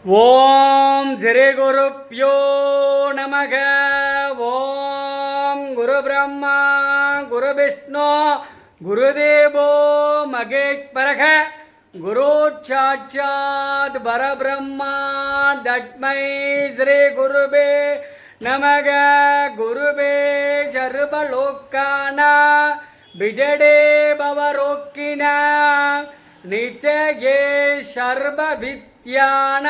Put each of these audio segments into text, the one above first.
ஓம் ஸ்ரீ குருப்யோ நமக. ஓம் குரு பிரம்மா குரு விஷ்ணு குருதேவோ மகேஸ்வரக. குரு சாட்சாத் பரபிரம்மா தஸ்மை ஸ்ரீ குருவே நமக. குருவே சர்வலோகான விடடே பவரோக்கின நித்யே சர்வவித்யான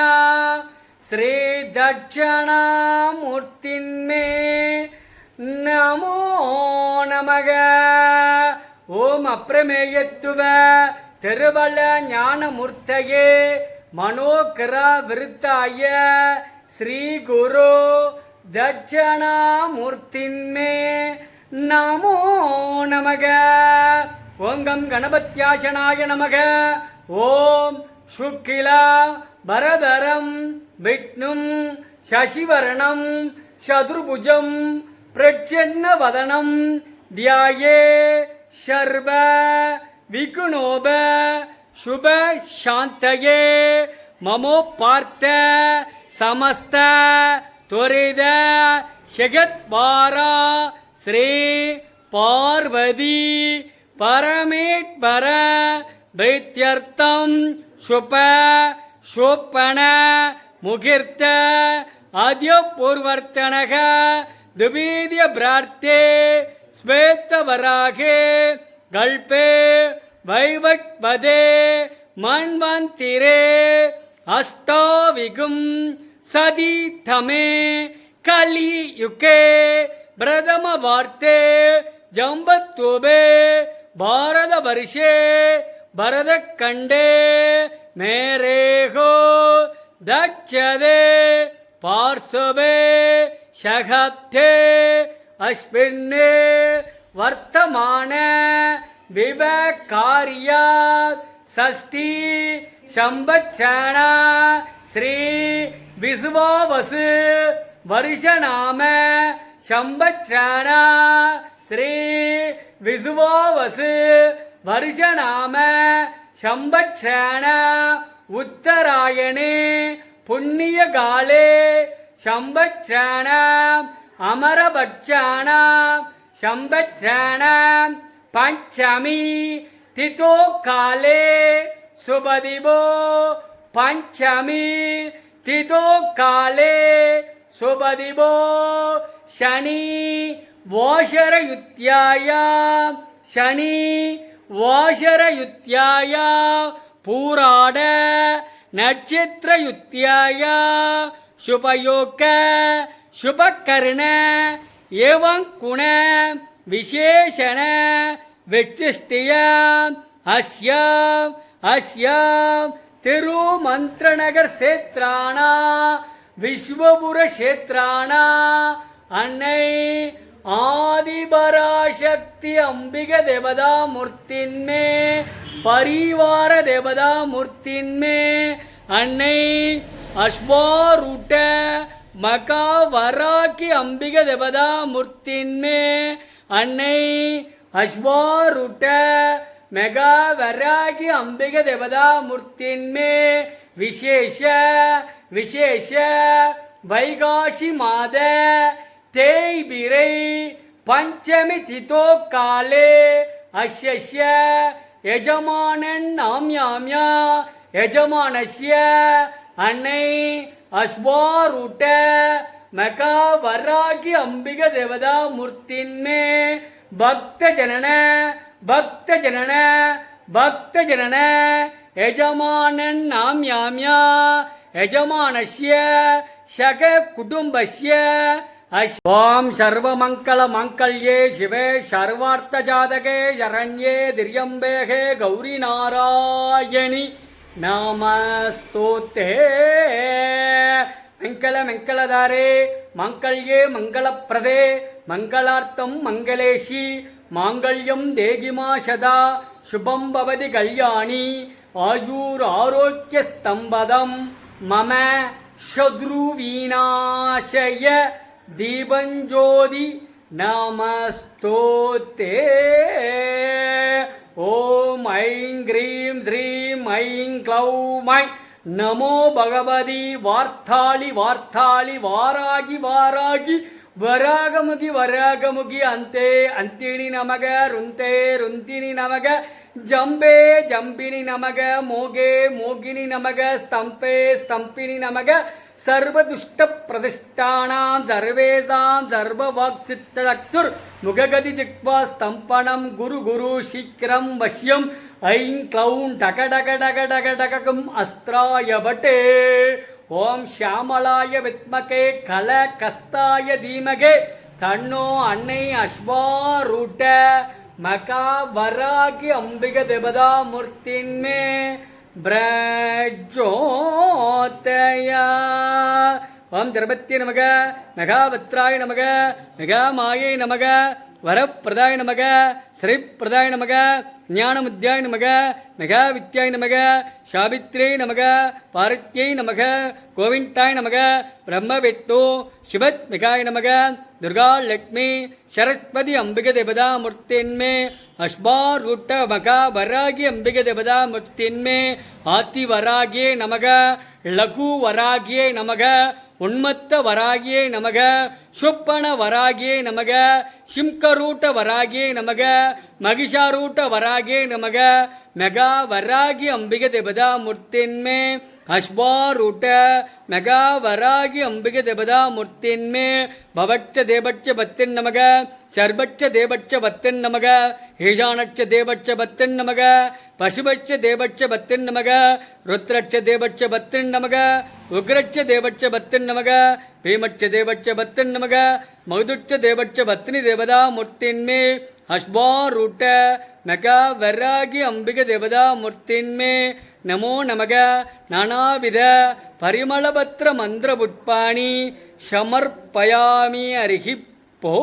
ஸ்ரீ தட்சணாமூர்த்தின்மே நமோ நமக. ஓம் அப்ரமேயத்துவ திருவள்ள ஞானமூர்த்தயே மனோகர விருத்தாய ஸ்ரீ குரு தட்சணாமூர்த்தின்மே நமோ நமக. ஓங்கம் கணபத்யாசனாய நமக. ஓம் சுக்கிலா பரதரம் விஷ்ணும் சசிவரணம் சதுர்புஜம் பிரச்சன்ன வதனம் தியாயே சர்வ விகுணோப சுப சாந்தயே மமோ பார்த்த சமஸ்த துரித ஜெகத்வாரா ஸ்ரீ பார்வதி பரமேஸ்வர பிரித்யர்த்தம் சுப சோப்பன முகூர்த்த ஆத்ய பூர்வர்த்தனக துபீதிய பிரார்த்தே ஸ்வேத்தவராகே கல்பே வைவட்பதே மன்வந்திரே அஷ்டாவிகும் சதிதமே கலியுகே பிரதம வார்த்தே ஜம்பத்துவே பாரத வருஷே பரதக்கண்டே மேரேகோ தட்சதே பார்சவே ஷகப்தே அஸ்மின்னே வர்த்தமான விவகாரியா சஷ்டி சம்பத்சன ஸ்ரீ விசுவாவசு வருஷநாம சம்பத்சன ஸ்ரீ விசுவாவசு வருஷநாம சம்பத்சன உத்தராயணே புண்ணியகாலே சம்பத்சன அமரபட்சண சம்பத்சன பஞ்சமி திதோ காலே சுபதிவோ பஞ்சமி திதோ காலே சுபதிவோ சனி வாஷரயுத்யாய சனி வாஷரயுத்யாய பூராட நட்சத்திரயுத்யாய சுபயோக சுபகர்ண ஏவங்குண விசேஷண வெற்றிஷ்டிய அஸ்யாம் திருமந்திரநகர் சேத்ராணா விஸ்வபுர சேத்ராணா அன்னை ஆதிபராசக்தி அம்பிக தேவதா மூர்த்தின்மே பரிவார தேவதா மூர்த்தின்மே அன்னை அஸ்வாரூட்ட மகாவராக்கி அம்பிக தேவதா மூர்த்தின்மே அன்னை அஸ்வாரூட்ட மெகாவராகி அம்பிக தேவதா மூர்த்தின்மே விசேஷ வைகாசி மாத தேய்பிரை பஞ்சமி திதோ காலே அஸ்ய யஜமானன் நாம்யாம்யா யஜமானஸ்ய அன்னை அஸ்வாரூட்ட மகாவராகி அம்பிக தேவதா மூர்த்தின்மே பக்தஜனன யஜமானன் நாம்யாம்யா யஜமானஸ்ய சக குடும்பஸ்ய. ஓம் சர்வமங்கள மங்கல்யே சிவே சர்வார்த்த ஜாதகே சரண்யே திரியம்பேகே கௌரி நாராயணி நமஸ்தோத்தே. மங்களதாரே மங்கல்யே மங்களப்பிரதே மங்களார்த்தம் மங்களேஷி மாங்கல்யம் தேகிமா சதா சுபம் பவதி கல்யாணி ஆயூர் ஆரோக்கிய ஸ்தம்பதம் மம சத்ருவீநாசய தீபஞ்சோதி நமஸ்தோத்தே. ஓம் ஐம் க்ரீம் ஸ்ரீம் ஐம் க்ளௌம் ஐ நமோ பகவதி வார்த்தாளி வார்த்தாளி வாராகி வாராகி ವರಾಗಮುಗಿ ವರಾಗಮುಗಿ ಅಂತೆ ಅಂತಿಣಿ ನಮಗ ರುಂತೆ ರುಂತಿಣಿ ನಮಗ ಜಂಬೆ ಜಂಬಿನಿ ನಮಗ ಮೋಗೆ ಮೋಗಿನಿ ನಮಗ ಸ್ತಂಪೆ ಸ್ತಂಪಿನಿ ನಮಗ ಸರ್ವದುಷ್ಟ ಪ್ರತಿಷ್ಠಾನಾಂ ಸರ್ವೇಷಾಂ ಸರ್ವವಾಕ್ಚಿತ್ತಚಕ್ಷುರ್ ಮುಖಗತಿ ಚಿಕ್ವಾ ಸ್ತಂಪನಂ ಗುರು ಗುರು ಶೀಘ್ರಂ ವಶ್ಯಂ ಐಂ ಕ್ಲೌಂ ಡಕ ಡಕ ಡಕ ಡಕ ಡಕಕಂ ಅಸ್ತ್ರಾಯ ಬಟೇ ಓಂ ಶ್ಯಾಮಳಾಯ ವಿದ್ಮಕೆ ಕಲಕಸ್ತಾಯ ಧೀಮಗೆ ತಣ್ಣೋ ಅಣ್ಣೈ ಅಶ್ವಾರೂಢ ಮಕಾ ವರಾಗಿ ಅಂಬಿಗ ದೇವದಾ ಮೂರ್ತಿನ್ಮೇ ಬ್ರಜೋತಯ ಓಂ ಜರಬತ್ಯ ನಮಗ ಮೆಘಾವತ್ರಾಯ ನಮಗ ಮೆಘಾಮಾಯೈ ನಮಗ ವರಪ್ರದಾಯ ನಮಗ ಶ್ರೀಪ್ರದಾಯ ನಮಗ ಜ್ಞಾನಮುದ್ಯಾಯ ನಮಗ ಮೆಘಾವಿದ್ಯಾಯ ನಮಗ ಸಾವಿತ್ರೈ ನಮಗ ಪಾರ್ವತ್ಯೈ ನಮಗ ಗೋವಿಂದಾಯ ನಮಗ ಬ್ರಹ್ಮವಿಟ್ಟು ಶಿವತ್ಮಿಕಾಯ ನಮಗ ದುರ್ಗಾ ಲಕ್ಷ್ಮೀ ಸರಸ್ವತಿ ಅಂಬಿಗ ದೇವದಾ ಮೂರ್ತಿನ್ಮೇ ಅಶ್ವಾರೂಢ ಮಖ ವರಾಗಿ ಅಂಬಿಗ ದೇವದಾ ಮೂರ್ತಿನ್ಮೇ ಆತಿ ವರಾಗಿಯೇ ನಮಗ ಲಘು ವರಾಗಿಯೇ ನಮಗ ಉನ್ಮತ್ತ ವರಾಗಿಯೇ ನಮಗ ಶುಪ್ಪಣ ವರಾಗಿಯೇ ನಮಗ ಶಿಂಕರೂಟ ವರಾಗಿಯೇ ನಮಗ ಮಗಿಷಾರೂಟ ವರಾಗಿಯೇ ನಮಗ ಮೆಗಾ ವರಾಗಿ ಅಂಬಿಗ ದೇವದಾ ಮೂರ್ತಿನ್ಮೇ ಅಶ್ವಾರೂಢ ಮೆಗಾ ವರಾಗಿ ಅಂಬಿಗ ದೇವದಾ ಮೂರ್ತಿನ್ಮೇ ಭವಚ್ಚ ದೇವಚ್ಚ ಬತ್ತಿನ್ ನಮಗ ಶರ್ಬಚ್ಚ ದೇವಚ್ಚ ಬತ್ತಿನ್ ನಮಗ ಈಶಾನಚ್ಚ ದೇವಚ್ಚ ಬತ್ತಿನ್ ನಮಗ ಪಶುವಚ್ಚ ದೇವಚ್ಚ ಬತ್ತಿನ್ ನಮಗ ರುದ್ರಚ್ಚ ದೇವಚ್ಚ ಬತ್ತಿನ್ ನಮಗ ಉಗ್ರಚ್ಚ ದೇವಚ್ಚ ಬತ್ತಿನ್ ನಮಗ ಭೀಮಚ್ಚ ದೇವಚ್ಚ ಬತ್ತಿನ್ ನಮಗ ಮೌದುಚ್ಚ ದೇವಚ್ಚ ಬತ್ತಿನಿ ದೇವದಾ ಮೂರ್ತಿನ್ಮೇ ಅಶ್ವಾರೂಢ ಮೆಗಾ ವರಾಗಿ ಅಂಬಿಗ ದೇವದಾ ಮೂರ್ತಿನ್ಮೇ ನಮೋ ನಮಗ ನಾನಾವಿಧ ಪರಿಮಳಪತ್ರ ಮಂತ್ರ ಪುಷ್ಪಾಣಿ ಸಮರ್ಪಯಾಮಿ ಹರಿಹಿ ಪೋ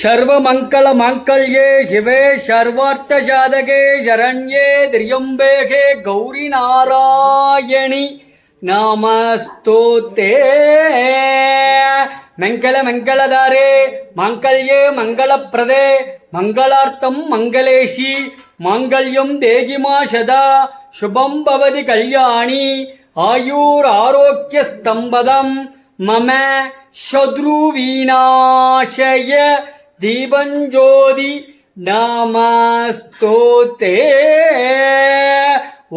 सर्वमङ्गलमाङ्गल्ये शिवे सर्वार्थसाधके शरण्ये त्र्यम्बके गौरी नारायणि नमस्तुते। मंगलदारे माङ्गल्ये मङ्गलप्रदे मङ्गलार्थं मङ्गलेशी माङ्गल्यं देहि मा सदा शुभं भवति कल्याणी आयुरारोग्यस्तम्भदं मम शत्रुविनाशय दीपंज्योति नमस्तुते।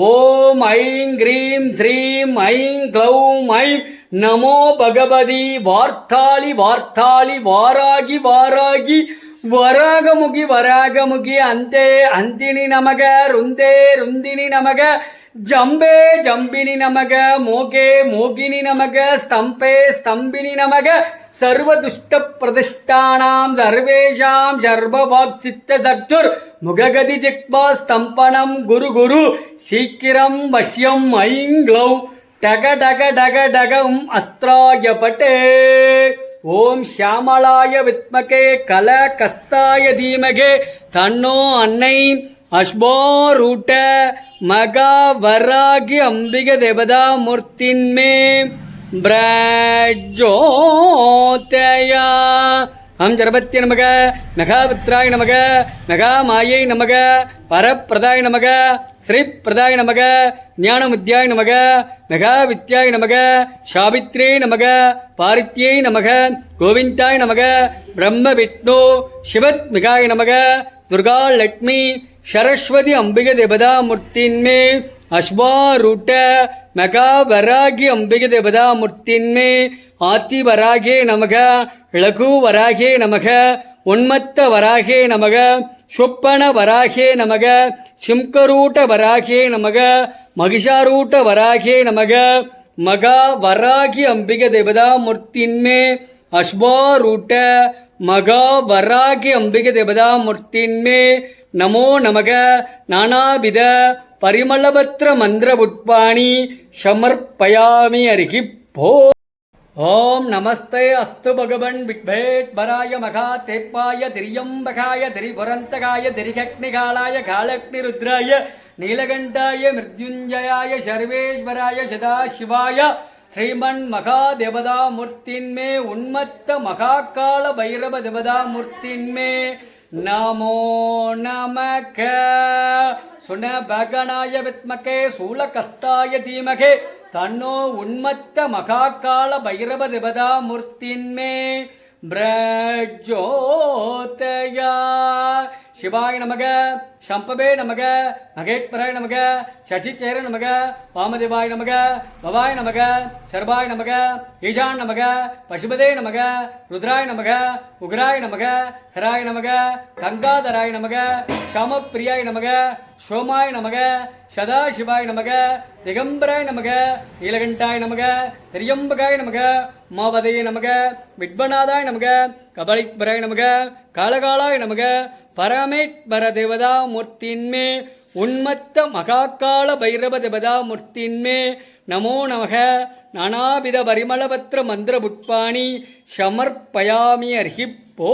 ओम ऐं ग्रीं श्रीं ऐं ग्लौं ऐं नमो भगवती वार्ताली वार्ताली वारागी वारागी वरागमुखी वरागमुखी अन्ते अन्तिनि नमः रुन्दे रुन्दिनि नमः जम्बे जम्बिनि नमः मोगे मोगिनि नमः स्तम्भे स्तम्भिनि नमः सर्वदुष्टप्रतिष्ठानां सर्वेषां सर्ववाक्चित्तचक्षुर्मुखगति जिह्वा स्तम्भनं गुरु गुरु शीघ्रं वश्यं ऐं ग्लौं डग डग डग डग अस्त्राय पटे। ओम श्यामलाय विद्महे कलकस्ताय धीमहि तन्नो अन्नै अश्वरूढ मगावरागी अंबिका देवता मूर्तिन्मे ब्रजोतया। हम जरपत्य नमः नखापुत्राय नमः नखामायै नमः परप्रदाय नमः श्रीप्रदाय नमः ज्ञानमुद्याय नमः नखाविद्याय नमः सावित्र्यै नमः पारित्यै नमः गोविन्दाय नमः ब्रह्म विष्णु शिवत्मिकाय नमः दुर्गा लक्ष्मी सरस्वती अंबिका देवता मूर्तिन्मे अश्वारूढ मगावरागी अंबिका देवता मूर्तिन्मे आतिवरागे नमः लघु वरागे नमः उन्मत्त वरागे नमः स्वप्न वरागे नमः सिंहरूट वरागे नमः महिषारूट वरागे नमः मगावरागी अंबिका देवता मूर्तिन्मे अश्वारूढ मगावरागी अंबिका देवता मूर्तिन्मे नमो नमः नानाविध परिमलपत्र मंत्र पुष्पाणि समर्पयामि हरिः भो। ओम नमस्ते अस्तु भगवन् विघ्नेश्वराय महातेपाय तिर्यम्बकाय तिरिपुरन्तकाय तिरिघग्निकालाय कालग्निरुद्राय नीलकण्ठाय मृत्युञ्जयाय सर्वेश्वराय सदाशिवाय श्रीमन्महादेवता मूर्तिन्मे उन्मत्त महाकाल भैरव देवता मूर्तिन्मे नमो नमः। सुनभगणाय विद्महे शूलकस्ताय धीमहि तन्नो उन्मत्त महाकाल भैरव देवता मूर्तिन्मे ब्रजोतया। शिवाय नमः शंभवे नमः महेश्वराय नमः शशिचेर नमः वामदेवाय नमः भवाय नमः सर्वाय नमः ईशान नमः पशुपते नमः रुद्राय नमः उग्राय नमः हराय नमः गंगाधराय नमः श्यामप्रियाय नमः सोमाय नमः सदाशिवाय नमः दिगंबराय नमः नीलकंठाय नमः त्र्यंबकाय नमः उमापतये नमः विघ्ननाथाय नमः कपालीश्वराय नमः कालकालाय नमः परमेश्वर देवता मूर्तिन्मे उन्मत्त महाकाल भैरव देवता मूर्तिन्मे नमो नमः नानाविध परिमलपत्र मंत्र पुष्पाणि समर्पयामि हरिः भो।